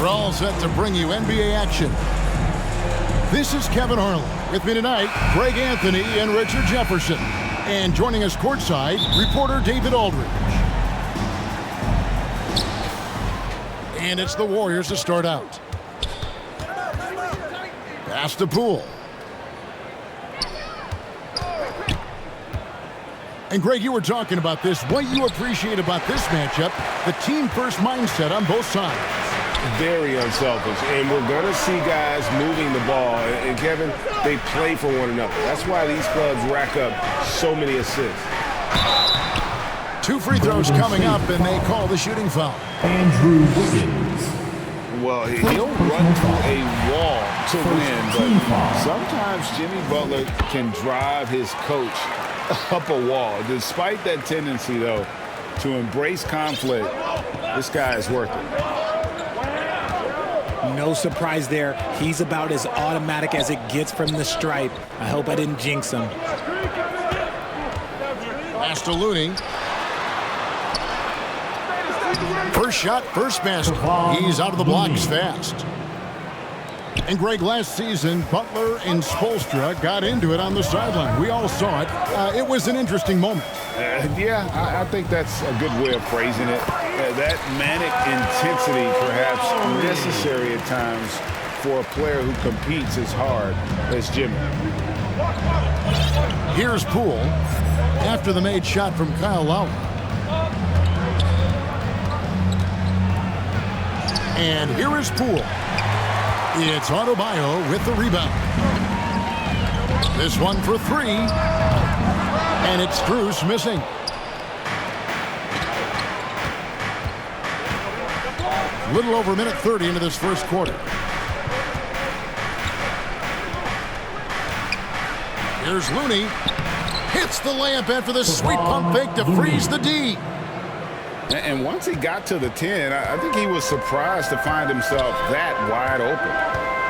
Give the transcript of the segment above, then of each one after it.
We're all set to bring you NBA action. This is Kevin Harlan. With me tonight, Greg Anthony and Richard Jefferson. And joining us courtside, reporter David Aldridge. And it's the Warriors to start out. Pass to Poole. And Greg, you were talking about this. What you appreciate about this matchup, the team-first mindset on both sides. Very unselfish, and we're going to see guys moving the ball. And Kevin, they play for one another. That's why these clubs rack up so many assists. 2 free throws coming up, and they call the shooting foul. Andrew Wiggins. Well, he'll run through a wall to win, but sometimes Jimmy Butler can drive his coach up a wall. Despite that tendency, though, to embrace conflict, this guy is worth it. No surprise there. He's about as automatic as it gets from the stripe. I hope I didn't jinx him. Pass to Looney. First shot, first basket. He's out of the blocks fast. And Greg, last season, Butler and Spoelstra got into it on the sideline. We all saw it. It was an interesting moment. Yeah, I think that's a good way of phrasing it. That manic intensity perhaps necessary at times for a player who competes as hard as Jimmy. Here's Poole after the made shot from Kyle Lowry. And here is Poole. It's Adebayo with the rebound. This one for 3. And it's Strus missing. Little over a minute 30 into this first quarter. Here's Looney. Hits the layup after the sweet pump fake to freeze the D. And once he got to the 10, I think he was surprised to find himself that wide open.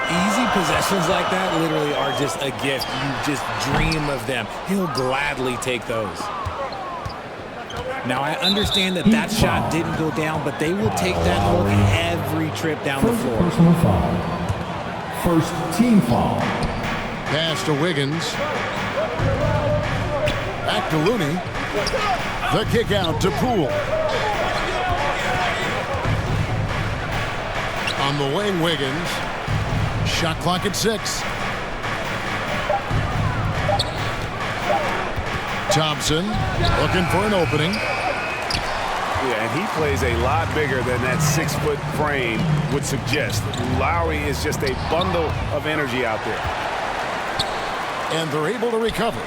Easy possessions like that literally are just a gift. You just dream of them. He'll gladly take those. Now, I understand that that shot didn't go down, but they will take that look every trip down the floor. Personal foul. First team foul. Pass to Wiggins. Back to Looney. The kick out to Poole. On the wing, Wiggins. Shot clock at 6. Thompson looking for an opening. Yeah, and he plays a lot bigger than that 6-foot frame would suggest. Lowry is just a bundle of energy out there. And they're able to recover.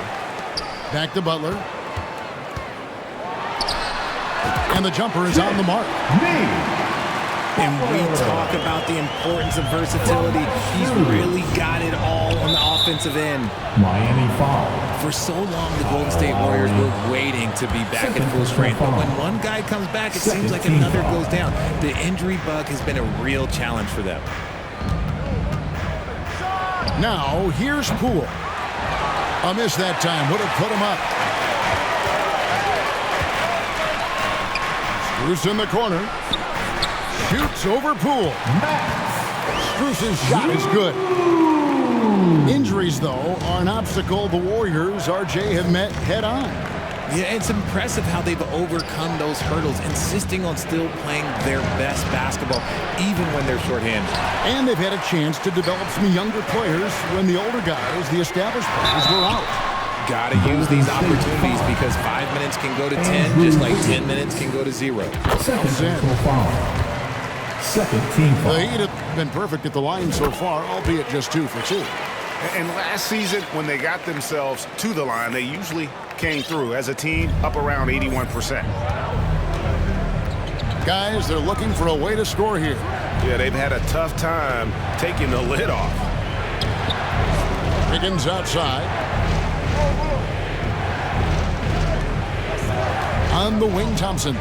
Back to Butler. And the jumper is on the mark. And we talk about the importance of versatility. He's really got it all on the offensive end. Miami foul. For so long, the Golden State Warriors were waiting to be back at full strength. But when one guy comes back, it seems like another goes down. The injury bug has been a real challenge for them. Now, here's Poole. A miss that time would have put him up. Strus in the corner. Shoots over Poole. Strus's shot is good. Injuries, though, are an obstacle the Warriors, RJ, have met head-on. Yeah, it's impressive how they've overcome those hurdles, insisting on still playing their best basketball, even when they're shorthanded. And they've had a chance to develop some younger players when the older guys, the established players, were out. Got to use these opportunities because 5 minutes can go to 10, just like 10 minutes can go to 0. Second personal foul. Second team foul. The Heat have been perfect at the line so far, albeit just 2 for 2. And last season, when they got themselves to the line, they usually came through as a team up around 81%. Guys, they're looking for a way to score here. Yeah, they've had a tough time taking the lid off. Wiggins outside. On the wing, Thompson.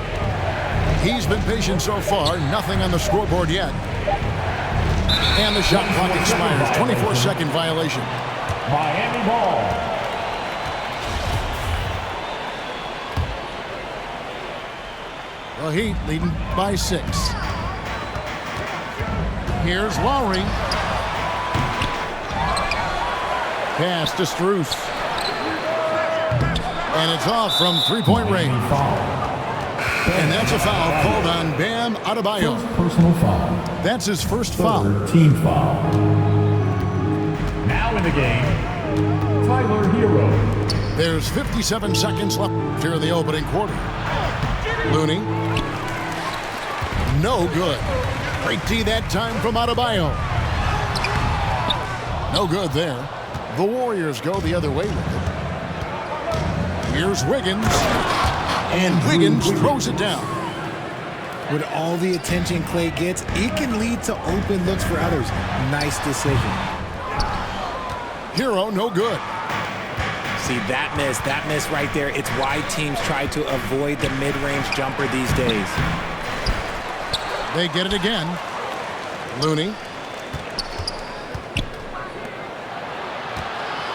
He's been patient so far. Nothing on the scoreboard yet. And the shot clock expires. 24-second violation. Miami ball. The Heat leading by 6. Here's Lowry. Pass to Strus. And it's off from three-point range. And that's a foul called on Bam Adebayo. Personal foul. That's his first foul. Third team foul. Now in the game, Tyler Hero. There's 57 seconds left here in the opening quarter. Looney. No good. Great D that time from Adebayo. No good there. The Warriors go the other way with it. Here's Wiggins. And Wiggins throws it down. With all the attention Clay gets, it can lead to open looks for others. Nice decision. Hero, no good. See, that miss right there. It's why teams try to avoid the mid-range jumper these days. They get it again. Looney.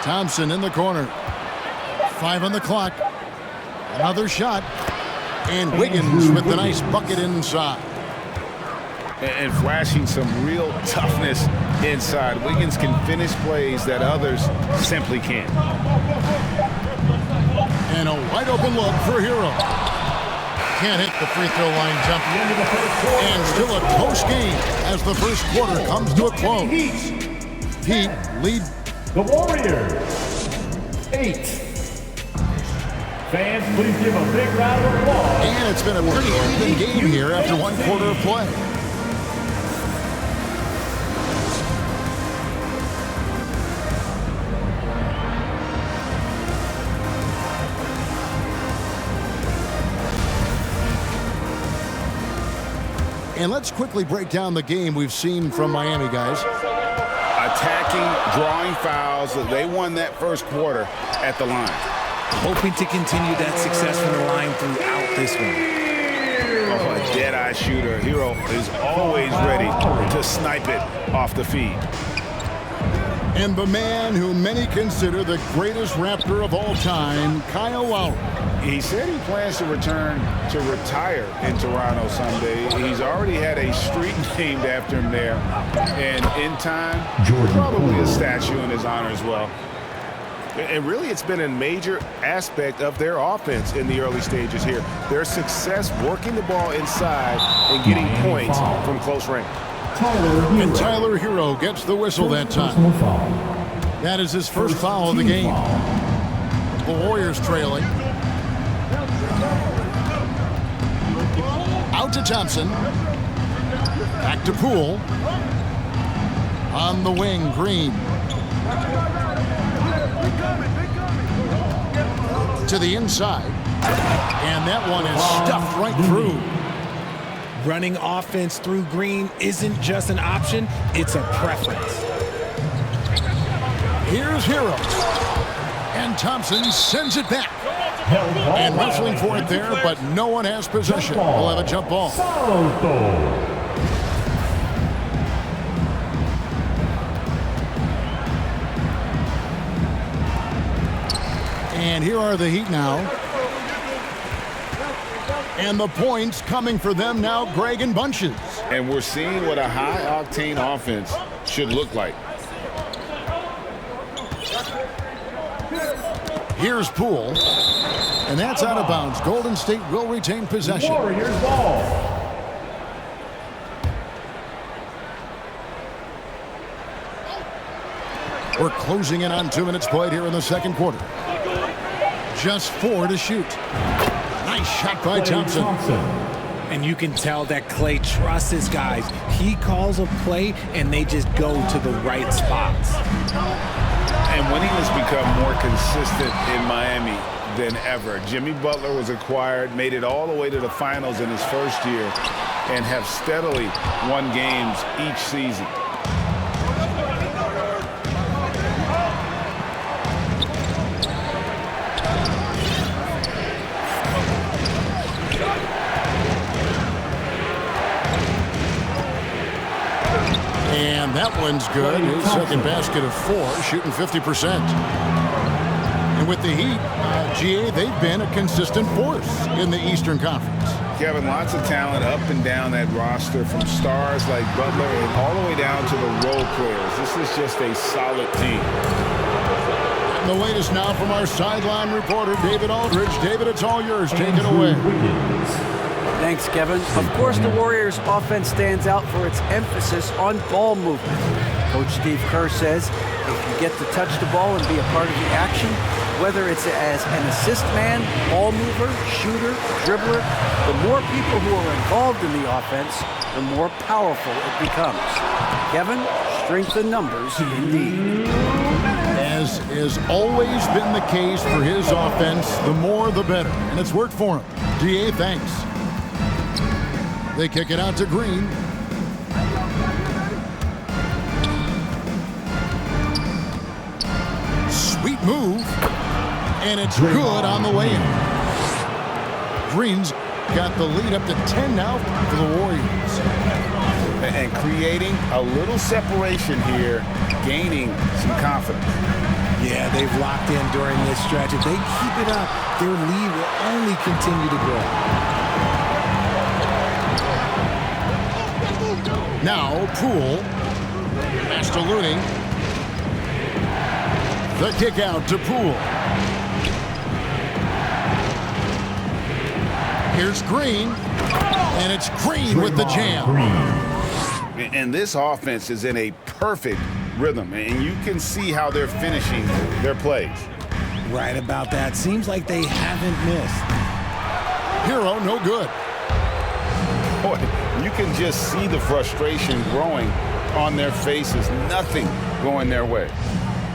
Thompson in the corner. 5 on the clock. Another shot. And Wiggins with the nice bucket inside. And flashing some real toughness inside. Wiggins can finish plays that others simply can't. And a wide open look for Hero. Can't hit the free throw line jump. And still a close game as the first quarter comes to a close. Heat lead The Warriors. 8. Fans, please give a big round of applause. And it's been a pretty even game here after one quarter of play. And let's quickly break down the game we've seen from Miami, guys. Attacking, drawing fouls. They won that first quarter at the line. Hoping to continue that success from the line throughout this one. Oh, a dead-eye shooter. Hero is always ready to snipe it off the feed. And the man who many consider the greatest Raptor of all time, Kyle Lowry. He said he plans to return to retire in Toronto someday. He's already had a street named after him there. And in time, probably a statue in his honor as well. And really, it's been a major aspect of their offense in the early stages here. Their success working the ball inside and getting points from close range. And Tyler Hero gets the whistle that time. That is his first foul of the game. The Warriors trailing. Out to Thompson. Back to Poole. On the wing, Green. To the inside. And that one is stuffed right through. Running offense through Green isn't just an option, it's a preference. Here's Hero. And Thompson sends it back. And wrestling for it there, but no one has possession. We'll have a jump ball. And here are the Heat now. And the points coming for them now, Greg, in bunches. And we're seeing what a high-octane offense should look like. Here's Poole. And that's out of bounds. Golden State will retain possession. Warriors ball. We're closing in on 2 minutes played here in the second quarter. Just 4 to shoot. Nice shot by Thompson. And you can tell that Clay trusts his guys. He calls a play, and they just go to the right spots. And winning has become more consistent in Miami than ever. Jimmy Butler was acquired, made it all the way to the finals in his first year, and have steadily won games each season. And that one's good. His second basket of 4, shooting 50%. And with the Heat, GA, they've been a consistent force in the Eastern Conference. Kevin, lots of talent up and down that roster, from stars like Butler and all the way down to the role players. This is just a solid team. And the latest now from our sideline reporter, David Aldridge. David, it's all yours. Take it away. Thanks, Kevin. Of course, the Warriors' offense stands out for its emphasis on ball movement. Coach Steve Kerr says if you get to touch the ball and be a part of the action, whether it's as an assist man, ball mover, shooter, dribbler, the more people who are involved in the offense, the more powerful it becomes. Kevin, strength in numbers indeed. As has always been the case for his offense, the more the better. And it's worked for him. DA, thanks. They kick it out to Green. Sweet move. And it's good on the way in. Green's got the lead up to 10 now for the Warriors. And creating a little separation here, gaining some confidence. Yeah, they've locked in during this stretch. If they keep it up, their lead will only continue to grow. Now, Poole. Mastaluni. The kick out to Poole. Here's Green. And it's Green with the jam. And this offense is in a perfect rhythm. And you can see how they're finishing their plays. Right about that. Seems like they haven't missed. Hero, no good. Boy, you can just see the frustration growing on their faces. Nothing going their way.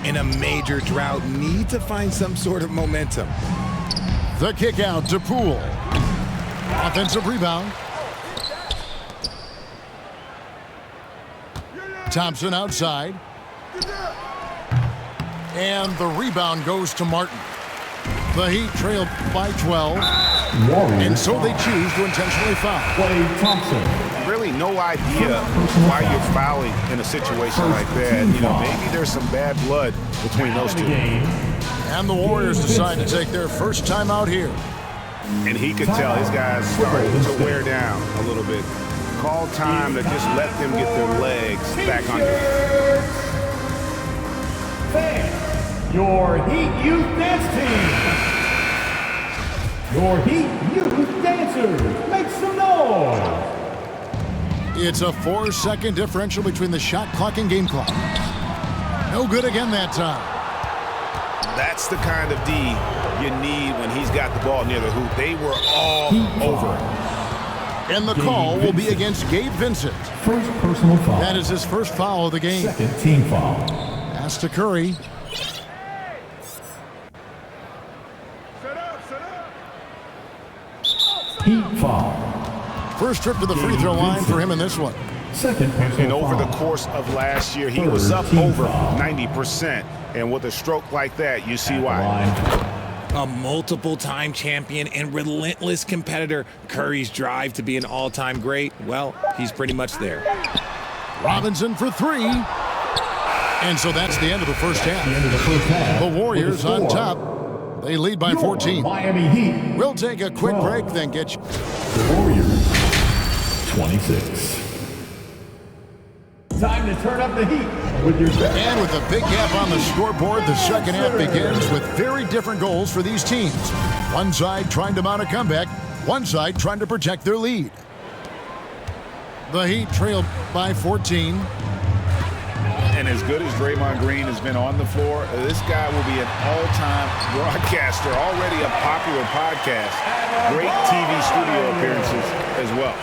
In a major drought, need to find some sort of momentum. The kick out to Poole. Offensive rebound. Thompson outside. And the rebound goes to Martin. The Heat trail by 12. And so they choose to intentionally foul. Klay Thompson. Really no idea why you're fouling in a situation like that. You know, maybe there's some bad blood between those two. And the Warriors decide to take their first time out here. And he could tell his guys starting to wear down a little bit. Call time to just let them get their legs back under. Your Heat Youth Dance Team. Your Heat Youth Dancers, make some noise. It's a 4-second differential between the shot clock and game clock. No good again that time. That's the kind of D you need when he's got the ball near the hoop. They were all over it. And the call will be against Gabe Vincent. First personal foul. That is his first foul of the game. Second team foul. Pass to Curry. Heat foul. First trip to the free throw line for him in this one. Second personal And over foul. the course of last year, he was up over 90%. And with a stroke like that, you see why. A multiple-time champion and relentless competitor. Curry's drive to be an all-time great, well, he's pretty much there. Robinson for three. And so that's the end of the first half. The Warriors on top. They lead by 14. Miami Heat. We'll take a quick break, then get you. The Warriors, 26. Time to turn up the heat with your And with a big gap on the scoreboard, the second half begins with very different goals for these teams. One side trying to mount a comeback, one side trying to protect their lead. The Heat trail by 14. And as good as Draymond Green has been on the floor, this guy will be an all-time broadcaster, already a popular podcast, great TV studio appearances as well.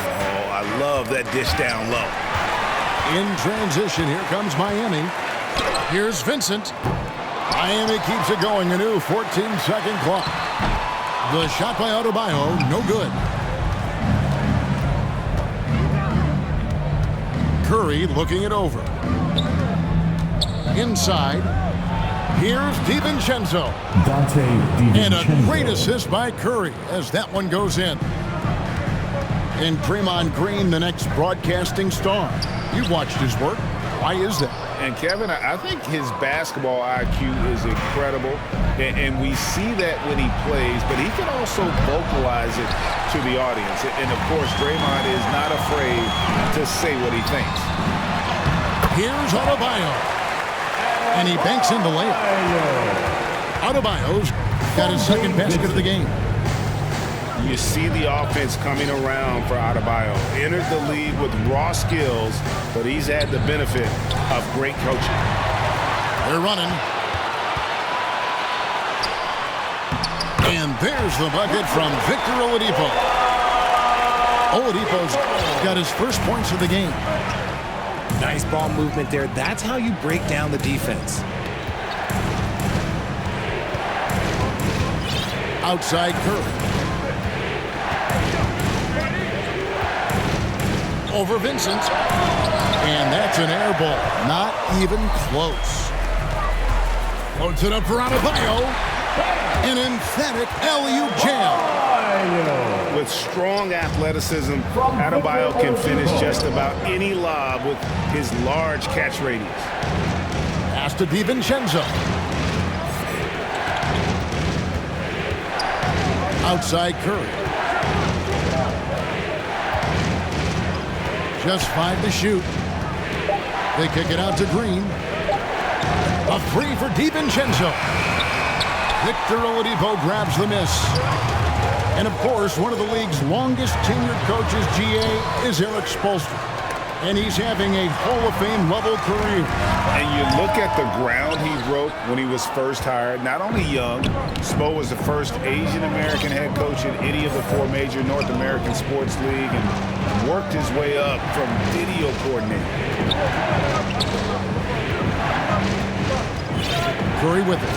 Oh, I love that dish down low. In transition, here comes Miami. Here's Vincent. Miami keeps it going, a new 14-second clock. The shot by Adebayo, no good. Curry looking it over. Inside. Here's DiVincenzo. Dante And a DiVincenzo. great assist by Curry as that one goes in. And Draymond Green, the next broadcasting star. You've watched his work. Why is that? And Kevin, I think his basketball IQ is incredible, and we see that when he plays, but he can also vocalize it to the audience. And, of course, Draymond is not afraid to say what he thinks. Here's Adebayo, and he banks in the layup. Adebayo's got his second basket of the game. You see the offense coming around for Adebayo. Entered the league with raw skills, but he's had the benefit of great coaching. They're running. And there's the bucket from Victor Oladipo. Oladipo's got his first points of the game. Nice ball movement there. That's how you break down the defense. Outside Curry. Over Vincent. And that's an air ball. Not even close. Floats it up for Adebayo. An emphatic alley-oop jam. With strong athleticism, Adebayo can finish just about any lob with his large catch radius. Pass to DiVincenzo. Outside Curry. Just 5 to shoot. They kick it out to Green. A three for DiVincenzo. Victor Oladipo grabs the miss. And, of course, one of the league's longest tenured coaches, GA, is Eric Spoelstra. And he's having a Hall of Fame level career. And you look at the ground he broke when he was first hired. Not only young, Spo was the first Asian-American head coach in any of the 4 major North American sports league and worked his way up from video coordinator. Curry with it.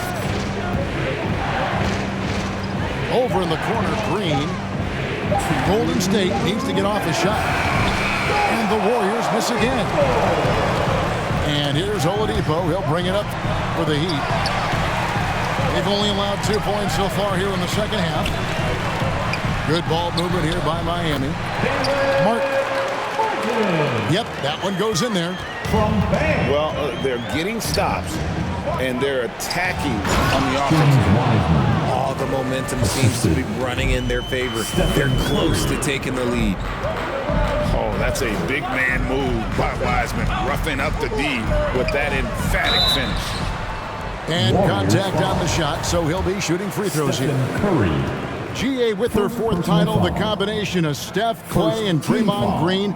Over in the corner, Green. Golden State needs to get off a shot. And the Warriors miss again. And here's Oladipo. He'll bring it up for the Heat. They've only allowed 2 points so far here in the second half. Good ball movement here by Miami. Yep, that one goes in there. Well, they're getting stops, and they're attacking on the offensive. All the momentum seems to be running in their favor. They're close to taking the lead. Oh, that's a big man move by Wiseman, roughing up the D with that emphatic finish. And contact on the shot, so he'll be shooting free throws here. GA with their 4th title, the combination of Steph, Clay, and Draymond Green,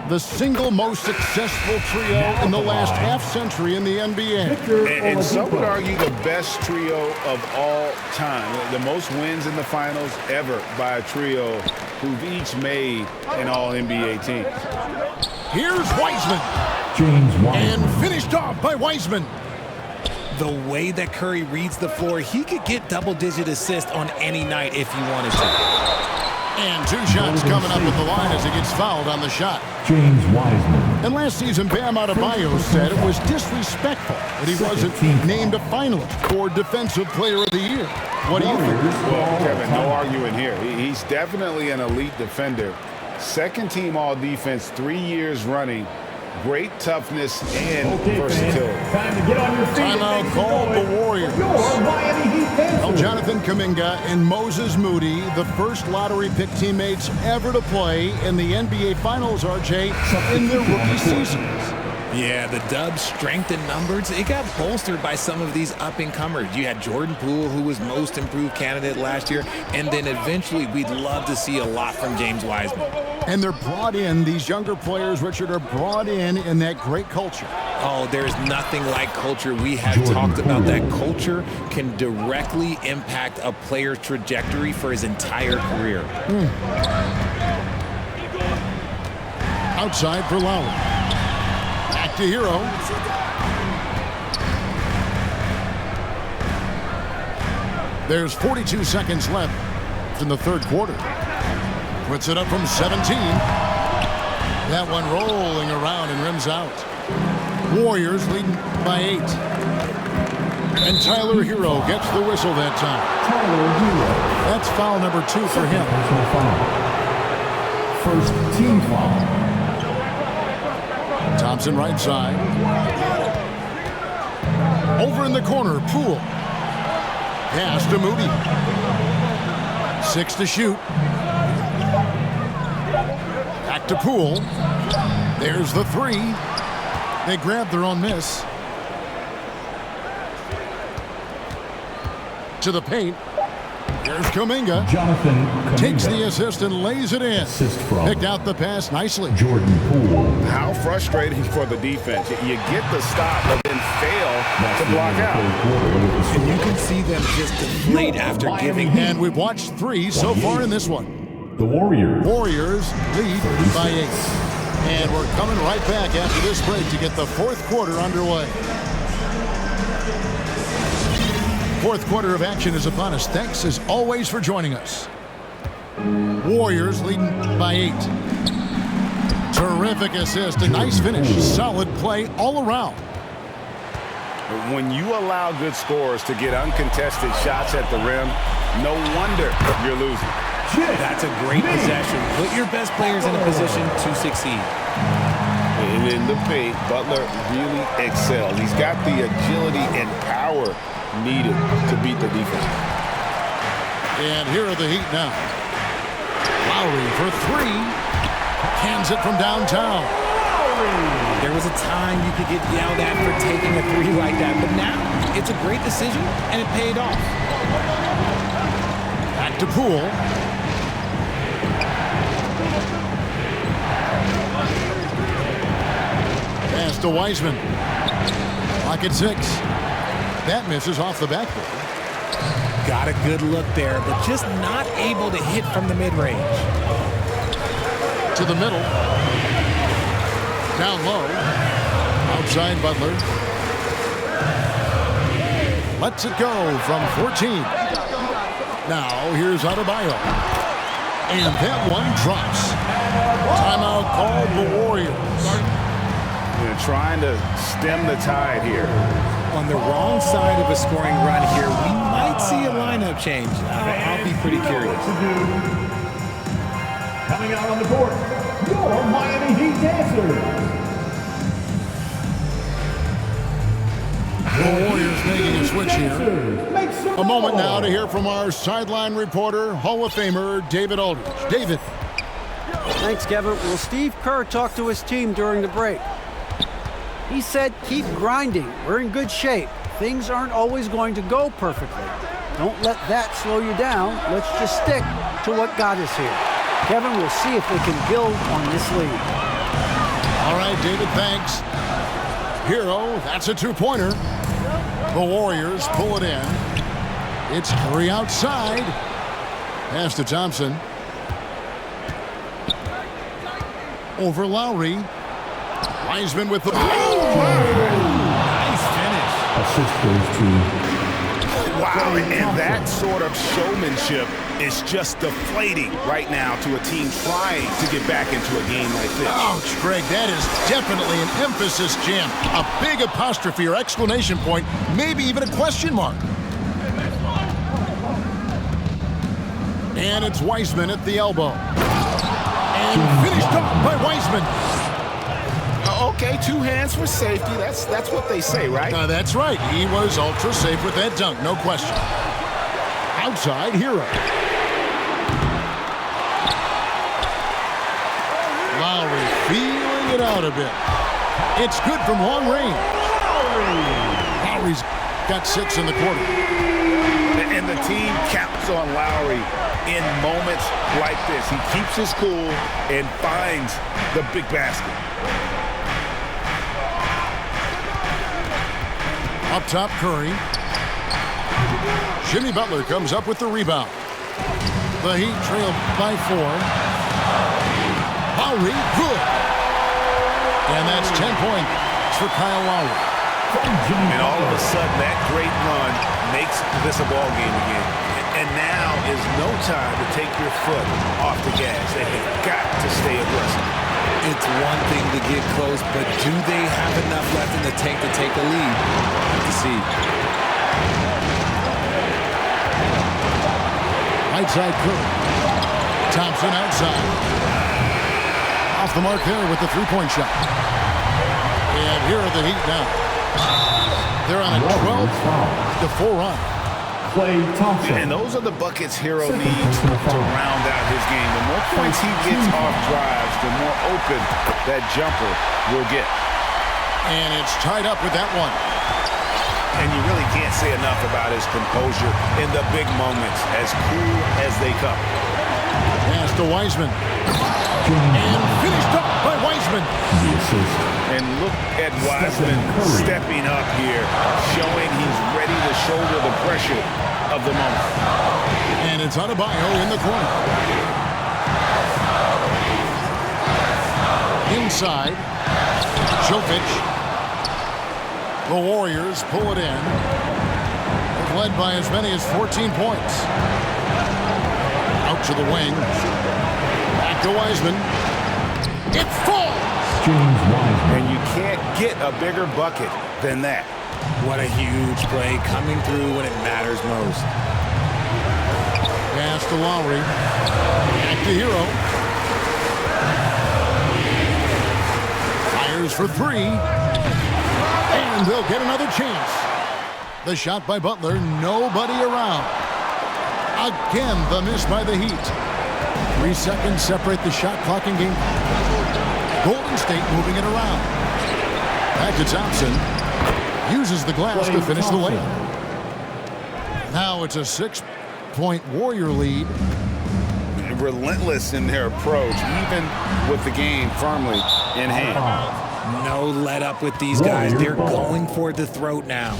the single most successful trio in the last half-century in the NBA. And some would argue the best trio of all time. The most wins in the finals ever by a trio who've each made an All-NBA team. Here's Wiseman. And finished off by Wiseman. The way that Curry reads the floor, he could get double-digit assists on any night if he wanted to. And 2 shots coming up at the line as he gets fouled on the shot. James Wiseman. And last season, Bam Adebayo said it was disrespectful that he wasn't named a finalist for Defensive Player of the Year. What do you think? Well, Kevin, no arguing here. He's definitely an elite defender. Second team all-defense 3 years running. Great toughness and versatility. Time to get on your feet. Timeout called the Warriors. Well, Jonathan Kuminga and Moses Moody, the first lottery pick teammates ever to play in the NBA Finals, RJ, in their rookie seasons. Yeah, the Dubs' strength in numbers, it got bolstered by some of these up-and-comers. You had Jordan Poole, who was most improved candidate last year, and then eventually we'd love to see a lot from James Wiseman. And they're brought in, these younger players, Richard, are brought in that great culture. Oh, there's nothing like culture. We have talked about that. Culture can directly impact a player's trajectory for his entire career. Outside for Lowry. Back to Hero. There's 42 seconds left in the third quarter. Puts it up from 17. That one rolling around and rims out. Warriors leading by 8. And Tyler Hero gets the whistle that time. That's foul number 2 for him. First team foul. Thompson right side. Over in the corner, Poole. Pass to Moody. 6 to shoot. Back to Poole. There's the 3. They grab their own miss. To the paint. There's Kuminga. Jonathan Kuminga. Takes the assist and lays it in. Assist from Picked out the pass nicely. Jordan Poole. How frustrating for the defense. You get the stop, but then fail to block out. And you can see them just deflate after giving. And we've watched 3 so far in this one. The Warriors. Warriors lead by 8. And we're coming right back after this break to get the fourth quarter underway. Fourth quarter of action is upon us. Thanks as always for joining us. Warriors leading by 8. Terrific assist, a nice finish, solid play all around. When you allow good scorers to get uncontested shots at the rim, no wonder you're losing. That's a great possession. Put your best players in a position to succeed. And in the paint, Butler really excels. He's got the agility and power needed to beat the defense. And here are the Heat now. Lowry for 3. Cans it from downtown. There was a time you could get yelled at for taking a 3 like that, but now it's a great decision, and it paid off. Back to Poole. Pass to Wiseman. Clock at 6. That misses off the backboard. Got a good look there, but just not able to hit from the mid-range. To the middle. Down low. Outside Butler. Lets it go from 14. Now here's Adebayo. And that one drops. Timeout called the Warriors. They're trying to stem the tide here. On the wrong side of a scoring run here, we might see a lineup change. I'll be pretty curious. Coming out on the court, your Miami Heat dancers. The Warriors making a switch here. A moment now to hear from our sideline reporter, Hall of Famer David Aldridge. David. Thanks, Kevin. Well, Steve Kerr talked to his team during the break. He said, keep grinding. We're in good shape. Things aren't always going to go perfectly. Don't let that slow you down. Let's just stick to what got us here. Kevin, we'll see if they can build on this lead. All right, David, thanks. Hero, that's a 2-pointer. The Warriors pull it in. It's Curry outside. Pass to Thompson. Over Lowry. Wiseman with the... Nice finish. Assist goes to... Wow, and that sort of showmanship is just deflating right now to a team trying to get back into a game like this. Ouch, Greg, that is definitely an emphasis jam. A big apostrophe or exclamation point, maybe even a question mark. And it's Wiseman at the elbow. And finished up by Wiseman. Okay, 2 hands for safety. That's what they say, right? That's right. He was ultra safe with that dunk, no question. Outside, Hero. Lowry feeling it out a bit. It's good from long range. Lowry's got 6 in the quarter. And the team counts on Lowry in moments like this. He keeps his cool and finds the big basket. Up top, Curry. Jimmy Butler comes up with the rebound. The Heat trail by 4. Lowry, good. And that's 10 points for Kyle Lowry. And all of a sudden, that great run makes this a ball game again. And now is no time to take your foot off the gas. They've got to stay aggressive. It's one thing to get close, but do they have enough left in the tank to take a lead? To see. Right side, Curry. Thompson outside. Off the mark there with the 3-point shot. And here are the Heat now. They're on a 12-4 run. Clay Thompson. And those are the buckets Hero Second needs personal to foul. round out his game. The more points he gets off drives, the more open that jumper will get. And it's tied up with that one. And you really can't say enough about his composure in the big moments, as cool as they come. Pass to Wiseman. And finished up by Wiseman. The assist. And look at Wiseman stepping up here, showing he's ready to shoulder the pressure of the moment. And it's Adebayo in the corner. Inside. Jokic. The Warriors pull it in. They've led by as many as 14 points. Out to the wing. Back to Wiseman. It falls! James Wiseman. And you can't get a bigger bucket than that. What a huge play coming through when it matters most. Pass to Lowry. Back to Hero. Fires for three. And they'll get another chance. The shot by Butler. Nobody around. Again, the miss by the Heat. 3 seconds separate the shot clock and game. Golden State moving it around. Back to Thompson. Uses the glass to finish the layup. Now it's a 6-point Warrior lead. Relentless in their approach, even with the game firmly in hand. No let up with these guys. They're going for the throat now.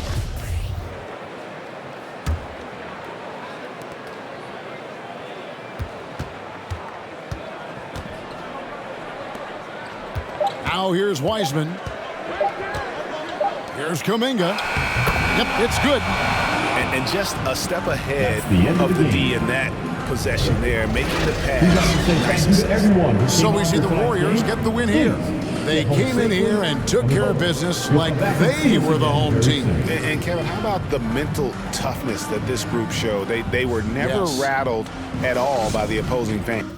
Now here's Wiseman. Here's Kuminga. Yep, it's good. And just a step ahead the end of of the the D game. in that possession there, making the We'd like to pass. say thank you to everyone who So came we out see to the tonight's Warriors game. get the win here. They came in here and took care of business like they were the home team. And Kevin, how about the mental toughness that this group showed? They were never Yes. rattled at all by the opposing fans.